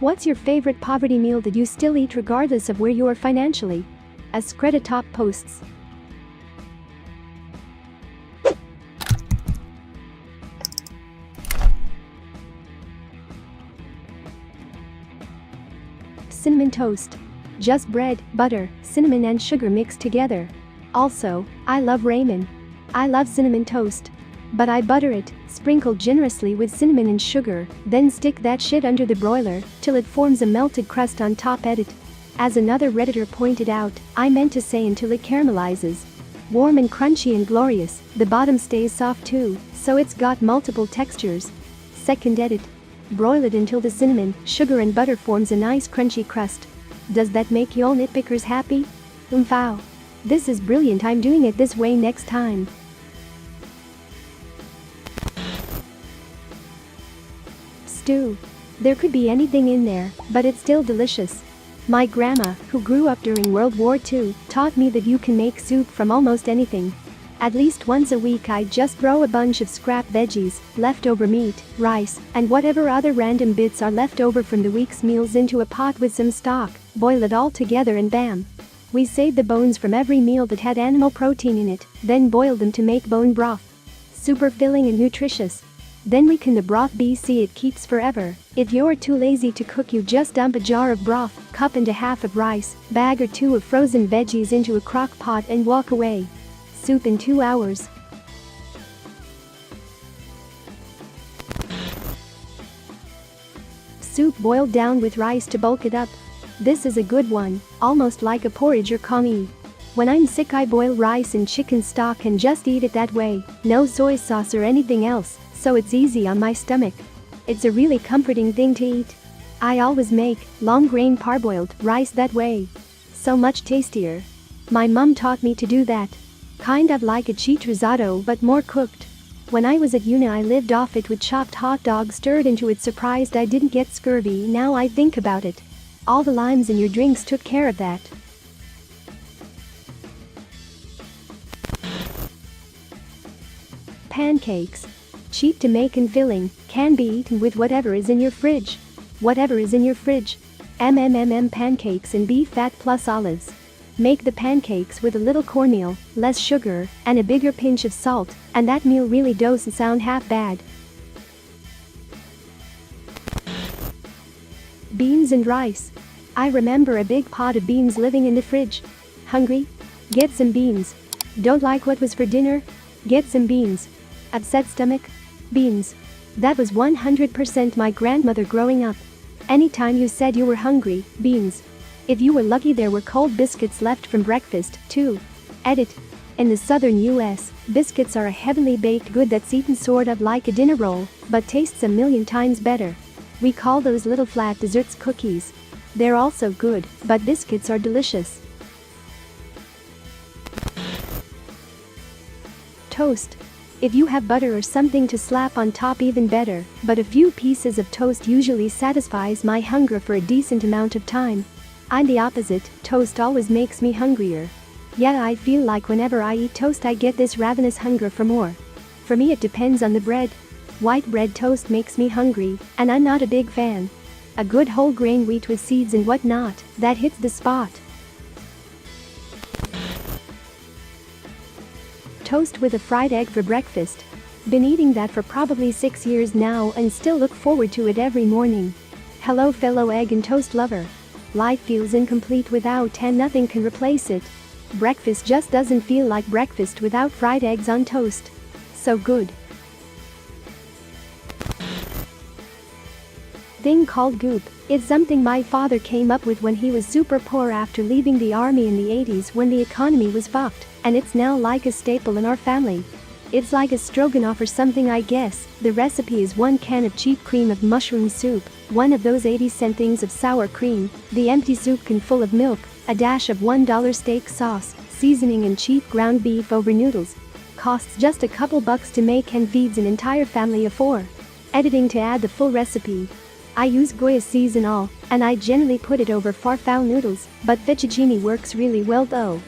What's your favorite poverty meal that you still eat regardless of where you are financially? AskReddit Top Posts. Cinnamon toast. Just bread, butter, cinnamon and sugar mixed together. Also, I love ramen. I love cinnamon toast. But I butter it, sprinkle generously with cinnamon and sugar, then stick that shit under the broiler till it forms a melted crust on top. Edit. As another Redditor pointed out, I meant to say until it caramelizes. Warm and crunchy and glorious, the bottom stays soft too, so it's got multiple textures. Second edit. Broil it until the cinnamon, sugar and butter forms a nice crunchy crust. Does that make y'all nitpickers happy? Wow. This is brilliant, I'm doing it this way next time. Stew. There could be anything in there, but it's still delicious. My grandma, who grew up during World War II, taught me that you can make soup from almost anything. At least once a week I just throw a bunch of scrap veggies, leftover meat, rice, and whatever other random bits are left over from the week's meals into a pot with some stock, boil it all together and bam. We saved the bones from every meal that had animal protein in it, then boiled them to make bone broth. Super filling and nutritious. Then we can the broth BC it keeps forever. If you're too lazy to cook, you just dump a jar of broth, cup and a half of rice, bag or two of frozen veggies into a crock pot and walk away. Soup in 2 hours. Soup boiled down with rice to bulk it up. This is a good one, almost like a porridge or congy. When I'm sick I boil rice and chicken stock and just eat it that way, no soy sauce or anything else, so it's easy on my stomach. It's a really comforting thing to eat. I always make long grain parboiled rice that way. So much tastier. My mom taught me to do that. Kind of like a cheat risotto but more cooked. When I was at uni I lived off it with chopped hot dogs stirred into it. Surprised I didn't get scurvy now I think about it. All the limes in your drinks took care of that. Pancakes. Cheap to make and filling, can be eaten with whatever is in your fridge. Whatever is in your fridge. Pancakes and beef fat plus olives. Make the pancakes with a little cornmeal, less sugar, and a bigger pinch of salt, and that meal really doesn't sound half bad. Beans and rice. I remember a big pot of beans living in the fridge. Hungry? Get some beans. Don't like what was for dinner? Get some beans. Upset stomach? Beans. That was 100% my grandmother growing up. Anytime you said you were hungry, beans. If you were lucky there were cold biscuits left from breakfast, too. Edit. In the southern US, biscuits are a heavily baked good that's eaten sort of like a dinner roll, but tastes a million times better. We call those little flat desserts cookies. They're also good, but biscuits are delicious. Toast. If you have butter or something to slap on top even better, but a few pieces of toast usually satisfies my hunger for a decent amount of time. I'm the opposite, toast always makes me hungrier. Yet I feel like whenever I eat toast I get this ravenous hunger for more. For me it depends on the bread. White bread toast makes me hungry, and I'm not a big fan. A good whole grain wheat with seeds and whatnot, that hits the spot. Toast with a fried egg for breakfast. Been eating that for probably 6 years now and still look forward to it every morning. Hello fellow egg and toast lover. Life feels incomplete without and nothing can replace it. Breakfast just doesn't feel like breakfast without fried eggs on toast. So good. Thing called goop. It's something my father came up with when he was super poor after leaving the army in the 80s when the economy was fucked, and it's now like a staple in our family. It's like a stroganoff or something I guess. The recipe is 1 can of cheap cream of mushroom soup, one of those 80-cent things of sour cream, the empty soup can full of milk, a dash of $1 steak sauce, seasoning and cheap ground beef over noodles. Costs just a couple bucks to make and feeds an entire family of 4. Editing to add the full recipe. I use Goya seasonal, and I generally put it over farfalle noodles, but fettuccine works really well though.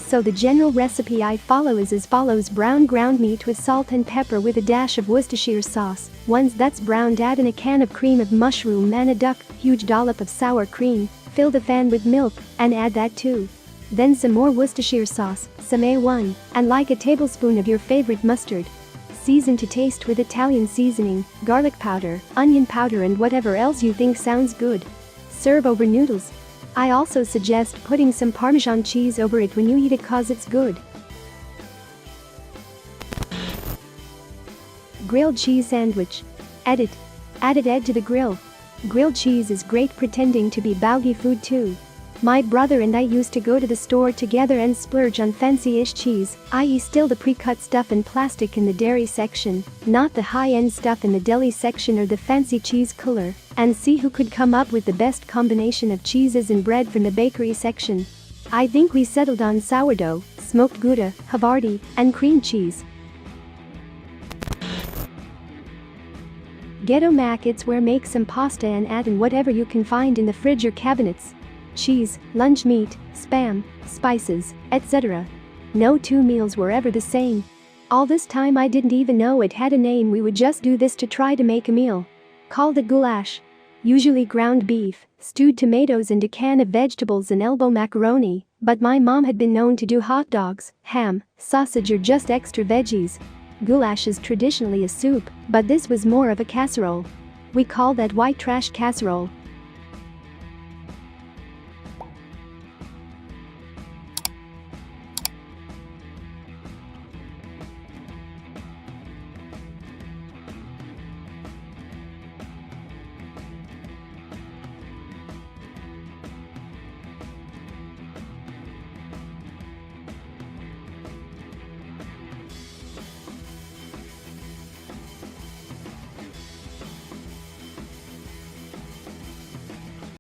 So the general recipe I follow is as follows: brown ground meat with salt and pepper with a dash of Worcestershire sauce. Once that's browned, add in a can of cream of mushroom and a huge dollop of sour cream. Fill the pan with milk and add that too. Then some more Worcestershire sauce, some A1, and like a tablespoon of your favorite mustard. Season to taste with Italian seasoning, garlic powder, onion powder and whatever else you think sounds good. Serve over noodles. I also suggest putting some Parmesan cheese over it when you eat it cause it's good. Grilled cheese sandwich. Edit. Added egg to the grill. Grilled cheese is great pretending to be boggy food too. My brother and I used to go to the store together and splurge on fancy-ish cheese, i.e. still the pre-cut stuff in plastic in the dairy section, not the high-end stuff in the deli section or the fancy cheese cooler, and see who could come up with the best combination of cheeses and bread from the bakery section. I think we settled on sourdough, smoked Gouda, Havarti, and cream cheese. Ghetto mac, it's where make some pasta and add in whatever you can find in the fridge or cabinets. Cheese, lunch meat, spam, spices, etc. No two meals were ever the same. All this time I didn't even know it had a name. We would just do this to try to make a meal. Called it goulash. Usually ground beef, stewed tomatoes and a can of vegetables and elbow macaroni, but my mom had been known to do hot dogs, ham, sausage or just extra veggies. Goulash is traditionally a soup, but this was more of a casserole. We call that white trash casserole.